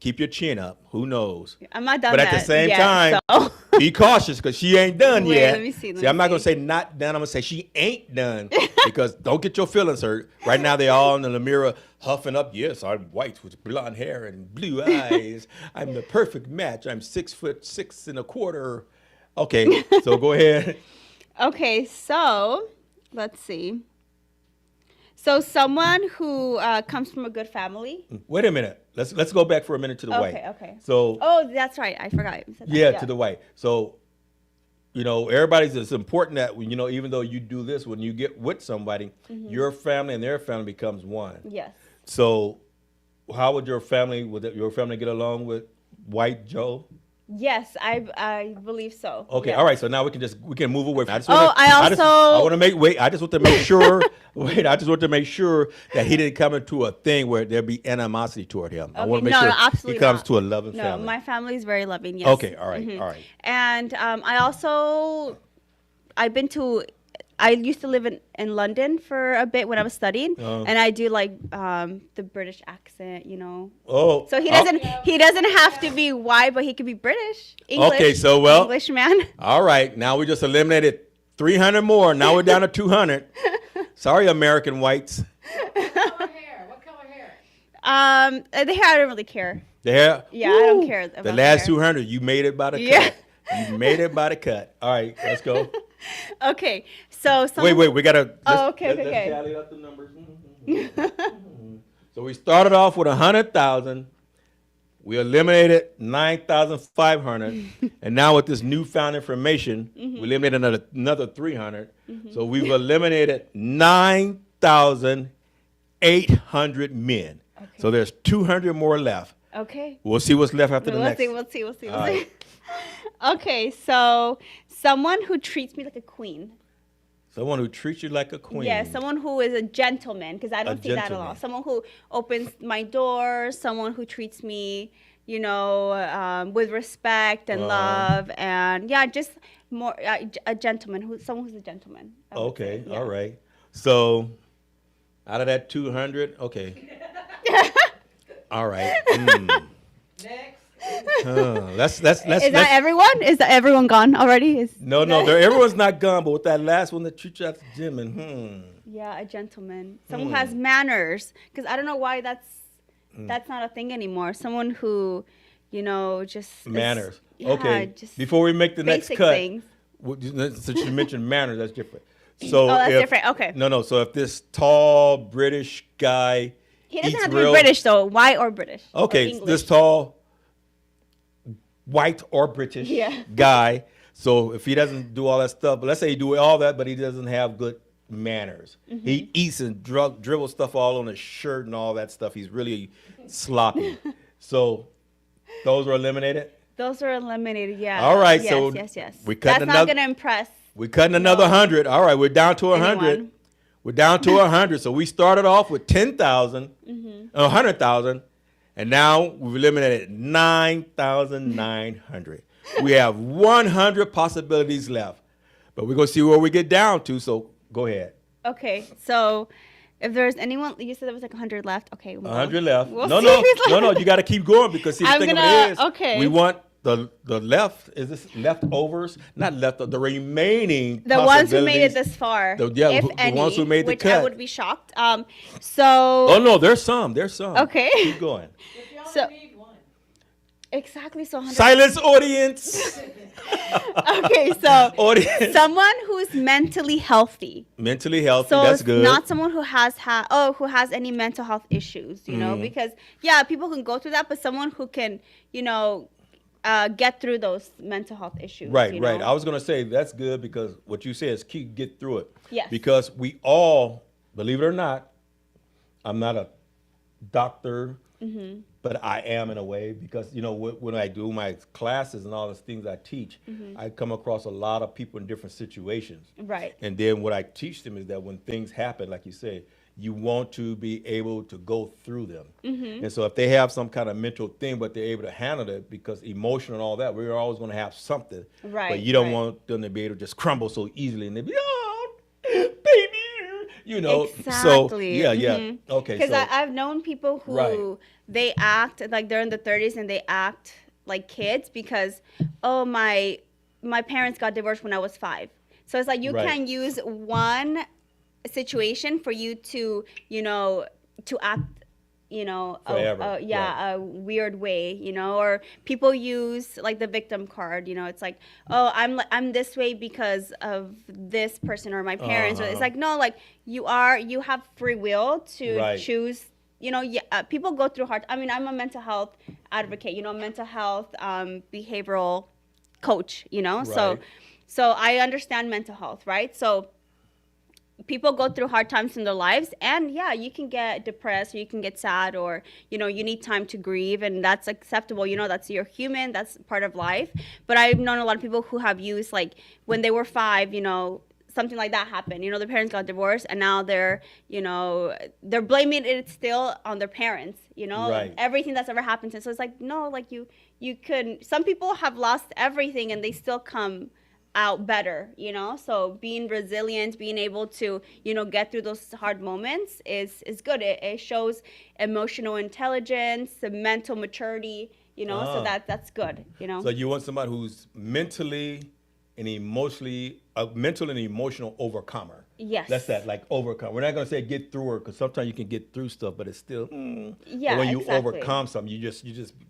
keep your chin up. Who knows? I'm not done. But at the that same yet, time, so. be cautious because she ain't done Wait, yet. let me see, let I'm me not going to see. say not done. I'm going to say she ain't done because don't get your feelings hurt. Right now, they all in the mirror huffing up. Yes, I'm white with blonde hair and blue eyes. I'm the perfect match. I'm 6'6.25". Okay, so go ahead. Okay, so let's see. So someone who comes from a good family. Wait a minute. Let's go back for a minute to the white. Okay. So Oh, that's right. I forgot. You said that. yeah, to the white. So, you know, it's important that, you know, even though you do this, when you get with somebody, your family and their family becomes one. Yes. So how would your family get along with white Joe? Yes, I believe so. Okay, Yes. all right. So now we can move away. I just Oh, I I just also- want to make I just want to make sure. I just want to make sure that he didn't come into a thing where there'd be animosity toward him. I want to make no, sure no, absolutely he comes not. to a loving No, family. my family is very loving. Yes. Okay, all right, all right. And I've been to I used to live in London for a bit when I was studying, and I do like the British accent, you know. Oh, So he doesn't have to be white, but he could be British. English, Okay, so, well- English man. all right. Now we just eliminated 300 more. Now we're down to 200. Sorry, American whites. The hair I don't really care. The hair. Yeah, I don't care about The the last hair. 200, you made it by the Yeah. cut. You made it by the cut. All right, let's go. Okay, so Wait, we gotta. Oh, okay. Let's tally up the numbers. So we started off with 100,000. We eliminated 9,500, and now with this newfound information, we eliminated another 300. So we've eliminated 9,800 men. So there's 200 more left. Okay. We'll see what's left after the We'll next. see. We'll see. All See. right. Okay, so someone who treats me like a queen. Someone who treats you like a queen. Yeah, someone who is a gentleman, because I don't see that a lot. gentleman. Someone who opens my door, someone who treats me, you know, with respect and love, and yeah, just more a gentleman, someone who's a gentleman. I would Okay, say, yeah. all right. So out of that 200, okay. All right. Next. Let's. Is that everyone? Is that everyone gone already? No, everyone's not gone, but with that last one that treats you like a gentleman, Yeah, a gentleman. Someone who has manners. Because I don't know why that's not a thing anymore. Someone who, you know, just is- manners. yeah, Okay. just Before we make the next basic cut, things. since you mentioned manners, that's different. So Oh, that's if- different, okay. No. So if this tall British guy He doesn't eats have to real, be British though. White or British. or Okay, English. this tall white or British Yeah. guy. So if he doesn't do all that stuff, but let's say he do all that, but he doesn't have good manners. Mm-hmm. He eats and dribbles stuff all on his shirt and all that stuff. He's really sloppy. So those were eliminated. Those are eliminated. Yeah. All right, Yes, so yes. we cut That's another- not gonna impress. We're cutting another 100. All right, we're down to 100. Anyone. We're down to 100. So we started off with 10,000, Mm-hmm. 100,000, and now we've eliminated 9,900. We have 100 possibilities left, but we're going to see where we get down to. So go ahead. Okay, so if there's anyone, you said there was like 100 left. Okay, 100 left. We'll No, see no, if it's no, left. no. You got to keep going because see, the I'm thing of gonna- it is, okay. we want the left. Is this leftovers? Not left. The remaining. The ones who made it possibilities. this far, Yeah, if the any, ones who made the which I cut. would be shocked. Oh So no, there's some. There's some. Okay. Keep going. so exactly, so 100. Silence, audience. Okay, so Audience. someone who's mentally healthy. Mentally healthy. So That's it's good. not someone who has who has any mental health issues, you know, because yeah, people can go through that, but someone who can, you know, get through those mental health issues. Right, you right. know? I was gonna say that's good because what you said is keep get through it. Yes. Because we all, believe it or not, I'm not a doctor, Mm-hmm. but I am in a way because you know when I do my classes and all the things I teach, I come across a lot of people in different situations. Right. And then what I teach them is that when things happen, like you say, you want to be able to go through them. And so if they have some kind of mental thing, but they're able to handle it because emotion and all that, we're always going to have something. Right, But you don't right. want them to be able to just crumble so easily and they be, oh, baby, you know. Exactly. So, yeah. Okay. Because So, I've known people who Right. they act like they're in their 30s and they act like kids because, oh, my parents got divorced when I was 5. So it's like you Right. can use one situation for you to, you know, to act, you know, Forever, a weird way, you know, or people use like the victim card, you know, it's like, oh, I'm this way because of this person or my parents. Or it's like, no, like you have free will to Right. choose. You know, people go through hard. I mean, I'm a mental health advocate. You know, mental health behavioral coach. You know, Right. so I understand mental health, right? So people go through hard times in their lives, and yeah, you can get depressed, or you can get sad, or you know, you need time to grieve, and that's acceptable. You know, you're human. That's part of life. But I've known a lot of people who have used like when they were 5. You know, something like that happened. You know, their parents got divorced, and now they're blaming it still on their parents. You know, Right. everything that's ever happened to them. So it's like, no, like you could. Some people have lost everything, and they still come out better, you know? So being resilient, being able to, you know, get through those hard moments is good. It shows emotional intelligence, mental maturity, you know, so that's good, you know? So you want somebody who's mentally and emotionally, a mental and emotional overcomer. Yes. That's that, like overcome. We're not going to say get through her, because sometimes you can get through stuff, but it's still, Yeah, But when you exactly. overcome something, you just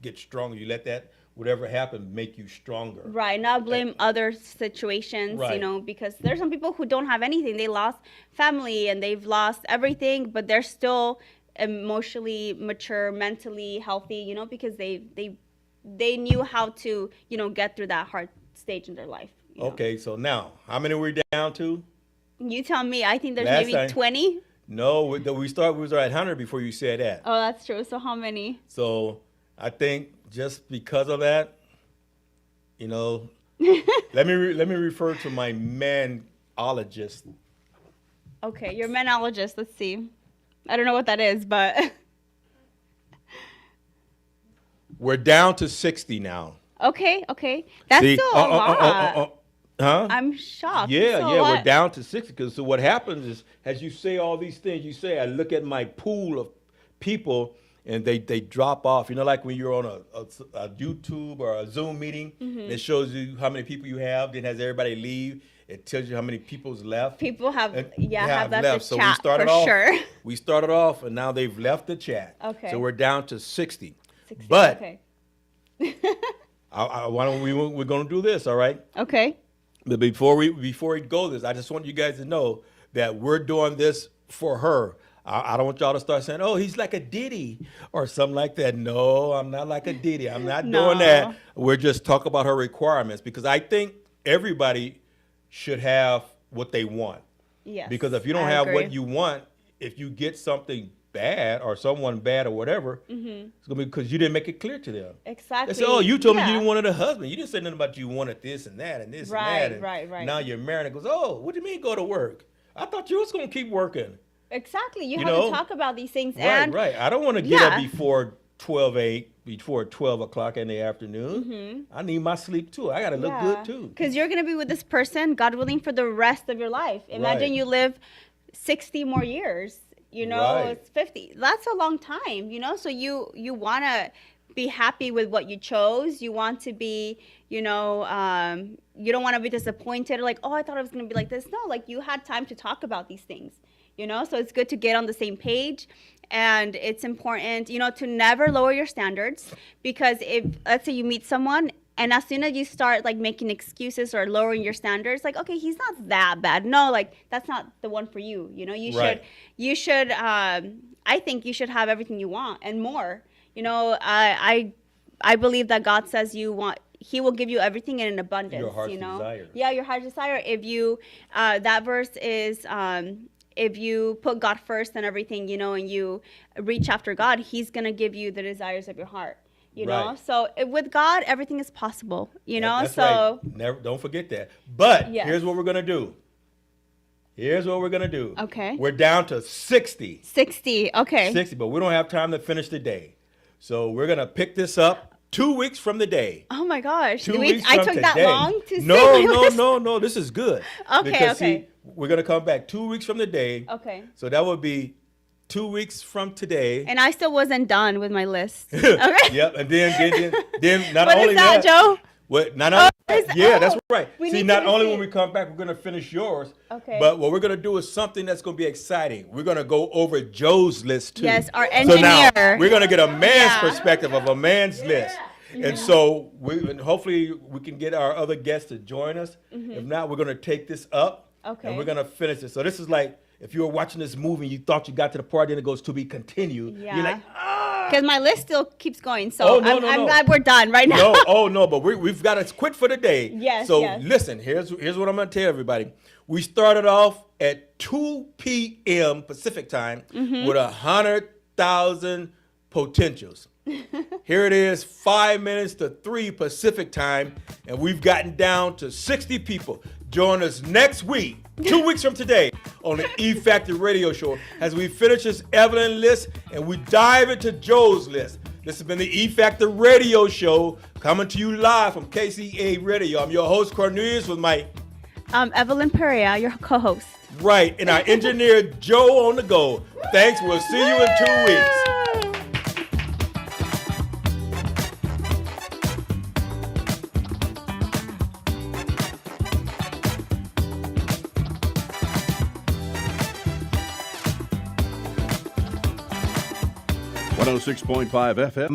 get stronger. You let that, whatever happened, make you stronger. Right, not blame other situations, you Right. know, because there's some people who don't have anything. They lost family and they've lost everything, but they're still emotionally mature, mentally healthy, you know, because they knew how to, you know, get through that hard stage in their life. you know. Okay, so now, how many we're down to? You tell me. I think there's Last maybe time- 20. No, we were at 100 before you said that. Oh, that's true. So how many? So I think just because of that, you know, let me refer to my manologist. Okay, your menologist. Let's see. I don't know what that is, but We're down to 60 now. okay. That's See? still a lot. Huh? I'm shocked. Yeah, So we're what? down to 60. Because so what happens is, as you say all these things, you say, I look at my pool of people, and they drop off. You know, like when you're on a YouTube or a Zoom meeting, Mm-hmm. it shows you how many people you have, then has everybody leave. It tells you how many people's left. People have, And have left the So chat for sure. We started off, and now they've left the chat. Okay. So we're down to 60. 60, But okay. why don't we're going to do this, all right? Okay. But before we go this, I just want you guys to know that we're doing this for her. I don't want y'all to start saying, "Oh, he's like a Diddy" or something like that. No, I'm not like a Diddy. I'm not No. doing that. We're just talking about her requirements, because I think everybody should have what they want. Yes. Because if you don't I have agree. what you want, if you get something bad or someone bad or whatever, it's gonna be because you didn't make it clear to them. Exactly. They say, "Oh, you told me you Yeah. didn't want a husband. You didn't say nothing about you wanted this and that and this Right, and that." And right. Now you're married and goes, "Oh, what do you mean go to work? I thought you was gonna keep working." Exactly. You You have know? to talk about these things. Right, And right. I don't want to get Yeah. up before 12 o'clock in the afternoon. I need my sleep too. I gotta look good too. Because you're going to be with this person, God willing, for the rest of your life. Imagine Right. you live 60 more years, you know, Right. it's 50. That's a long time, you know? So you want to be happy with what you chose. You want to be, you know, you don't want to be disappointed, like, oh, I thought it was going to be like this. No, like you had time to talk about these things, you know? So it's good to get on the same page. And it's important, you know, to never lower your standards, because if, let's say you meet someone and as soon as you start like making excuses or lowering your standards, like, okay, he's not that bad. No, like that's not the one for you. You know, Right. you should, I think you should have everything you want and more. You know, I believe that God says He will give you everything in an abundance. Your heart's you know, desire. yeah, your heart's desire. If you, that verse is, if you put God first and everything, you know, and you reach after God, He's gonna give you the desires of your heart. You know, Right. so with God, everything is possible. You know, That's so right. Never, don't forget that. But Yes. here's what we're gonna do. Okay. We're down to 60. 60. Okay. 60, but we don't have time to finish the day. So we're gonna pick this up 2 weeks from the day. Oh my gosh. 2 Do weeks I from took today. that long to No, say no, this? no. This is good. Okay, Because, okay. see, we're gonna come back 2 weeks from the day. Okay. So that would be 2 weeks from today. And I still wasn't done with my list. Okay. Yep. And then not What is only that, Joe? What? Not only, is- yeah, oh, that's right. we See, need not to only see when it. we come back, we're gonna finish yours. Okay. But what we're gonna do is something that's gonna be exciting. We're gonna go over Joe's list too. Yes, our So now engineer. we're gonna get a man's Yeah. perspective of a man's list. And so and hopefully we can get our other guests to join us. If not, we're gonna take this up. Okay. And we're gonna finish it. So this is like if you were watching this movie and you thought you got to the part, then it goes to be continued. Yeah. You're like, Because my list still keeps going. So Oh, no, I'm, no, I'm no. glad we're done right now. no, but we've got to quit for the day. Yes, So yes. listen, here's what I'm going to tell everybody. We started off at 2 p.m. Pacific time Mm-hmm. with 100,000 potentials. Here it is, 5 minutes to 3 Pacific time, and we've gotten down to 60 people. Join us next week, 2 weeks from today, on the E Factor Radio Show as we finish this Evelyn list and we dive into Joe's list. This has been the E Factor Radio Show, coming to you live from KCAA Radio. I'm your host, Cornelius, with my Evelyn Perea, your co-host. right, and our engineer, Joe, on the go. Thanks. We'll see you in 2 weeks. .5 FM